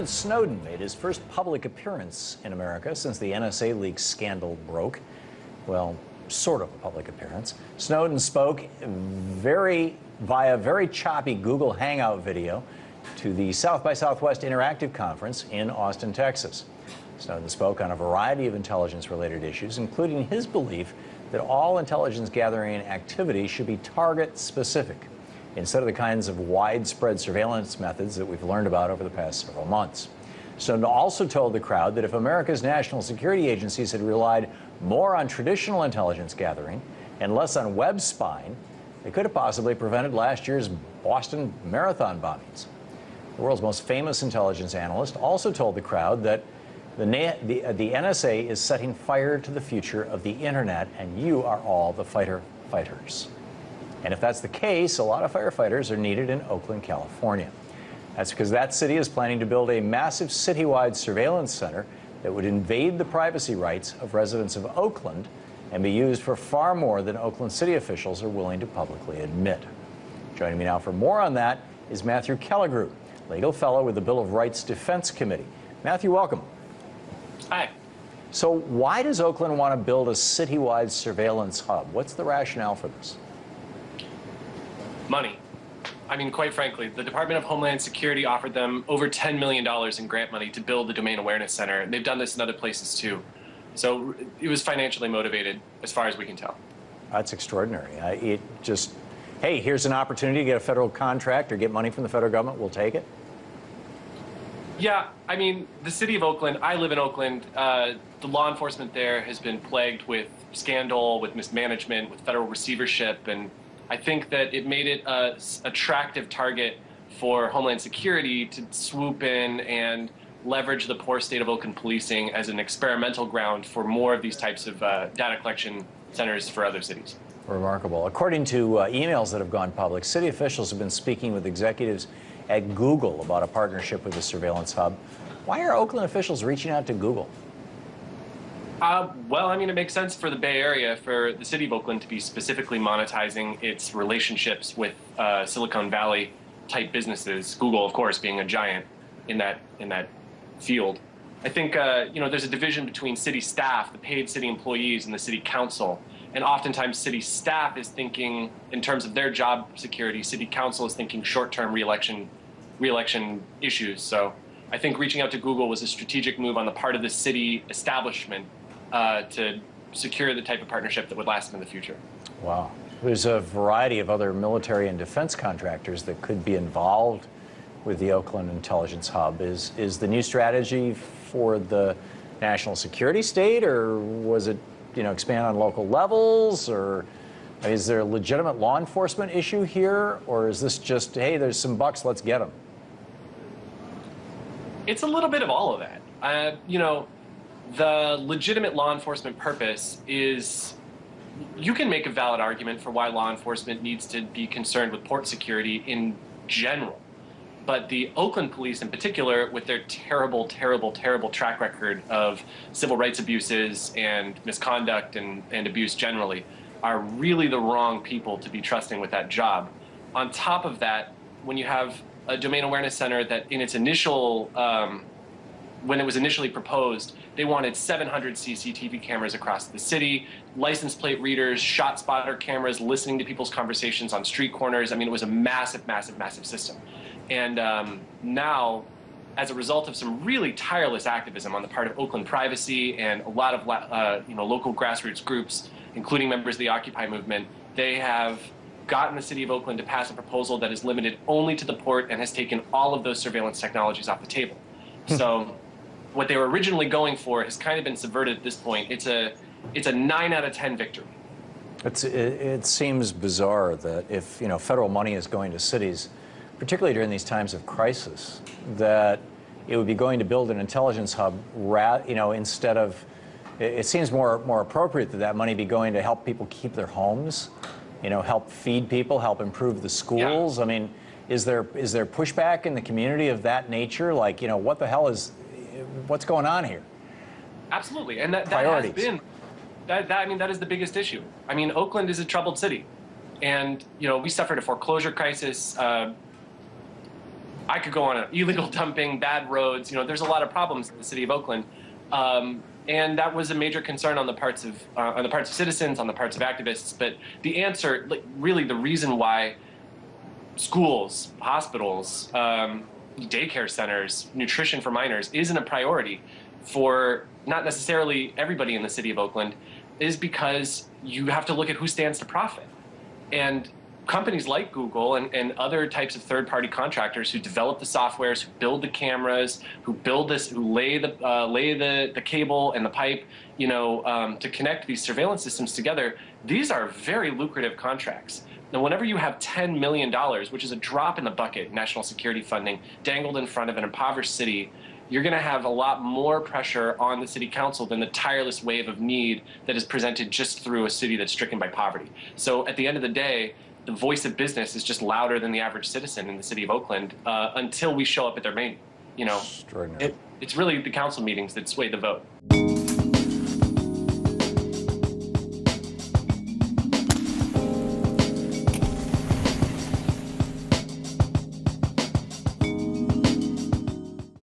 Edward Snowden made his first public appearance in America since the NSA leaks scandal broke. Well, sort of a public appearance. Snowden spoke via very choppy Google Hangout video to the South by Southwest Interactive Conference in Austin, Texas. Snowden spoke on a variety of intelligence-related issues, including his belief that all intelligence gathering activity should be target-specific, instead of the kinds of widespread surveillance methods that we've learned about over the past several months. Snowden also told the crowd that if America's national security agencies had relied more on traditional intelligence gathering and less on web spying, they could have possibly prevented last year's Boston Marathon bombings. The world's most famous intelligence analyst also told the crowd that the NSA is setting fire to the future of the internet, and you are all the fighters. And if that's the case, a lot of firefighters are needed in Oakland, California. That's because that city is planning to build a massive citywide surveillance center that would invade the privacy rights of residents of Oakland and be used for far more than Oakland city officials are willing to publicly admit. Joining me now for more on that is Matthew Kellegrew, legal fellow with the Bill of Rights Defense Committee. Matthew, welcome. Hi. So why does Oakland want to build a citywide surveillance hub? What's the rationale for this? Money. I mean, quite frankly, the Department of Homeland Security offered them over $10 million in grant money to build the Domain Awareness Center. They've done this in other places too. So it was financially motivated, as far as we can tell. That's extraordinary. Hey, here's an opportunity to get a federal contract or get money from the federal government. We'll take it. Yeah, I mean, the city of Oakland, I live in Oakland. The law enforcement there has been plagued with scandal, with mismanagement, with federal receivership, and I think that it made it an attractive target for Homeland Security to swoop in and leverage the poor state of Oakland policing as an experimental ground for more of these types of data collection centers for other cities. Remarkable. According to emails that have gone public, city officials have been speaking with executives at Google about a partnership with the surveillance hub. Why are Oakland officials reaching out to Google? Well, I mean, it makes sense for the Bay Area, for the city of Oakland to be specifically monetizing its relationships with Silicon Valley type businesses. Google, of course, being a giant in that field. I think there's a division between city staff, the paid city employees, and the city council. And oftentimes, city staff is thinking in terms of their job security. City council is thinking short-term reelection issues. So I think reaching out to Google was a strategic move on the part of the city establishment to secure the type of partnership that would last in the future. Wow. There's a variety of other military and defense contractors that could be involved with the Oakland Intelligence Hub. Is the new strategy for the national security state, or was it, expand on local levels, or is there a legitimate law enforcement issue here, or is this just, hey, there's some bucks, let's get them? It's a little bit of all of that. The legitimate law enforcement purpose is, you can make a valid argument for why law enforcement needs to be concerned with port security in general. But the Oakland police in particular, with their terrible, terrible, terrible track record of civil rights abuses and misconduct and abuse generally, are really the wrong people to be trusting with that job. On top of that, when you have a domain awareness center that in its initial, when it was initially proposed, they wanted 700 CCTV cameras across the city, license plate readers, shot spotter cameras, listening to people's conversations on street corners. I mean, it was a massive, massive, massive system. And now, as a result of some really tireless activism on the part of Oakland Privacy and a lot of local grassroots groups, including members of the Occupy movement, they have gotten the city of Oakland to pass a proposal that is limited only to the port and has taken all of those surveillance technologies off the table. So what they were originally going for has kind of been subverted at this point. It's a 9 out of 10 victory. It seems bizarre that if federal money is going to cities, particularly during these times of crisis, that it would be going to build an intelligence hub, instead of, it seems more appropriate that money be going to help people keep their homes, help feed people, help improve the schools. Yeah. I mean, is there pushback in the community of that nature? Like, what the hell what's going on here? Absolutely, and that has been, that is the biggest issue. I mean, Oakland is a troubled city, and we suffered a foreclosure crisis I could go on illegal dumping, bad roads. There's a lot of problems in the city of Oakland. And that was a major concern on the parts of citizens, on the parts of activists. But the answer, really the reason why schools, hospitals, daycare centers, nutrition for minors isn't a priority for not necessarily everybody in the city of Oakland is because you have to look at who stands to profit. And companies like Google and other types of third-party contractors who develop the softwares, who build the cameras, who lay the cable and the pipe, to connect these surveillance systems together, these are very lucrative contracts. Now, whenever you have $10 million, which is a drop in the bucket, national security funding, dangled in front of an impoverished city, you're going to have a lot more pressure on the city council than the tireless wave of need that is presented just through a city that's stricken by poverty. So at the end of the day, the voice of business is just louder than the average citizen in the city of Oakland until we show up at their main. Extraordinary. It's really the council meetings that sway the vote.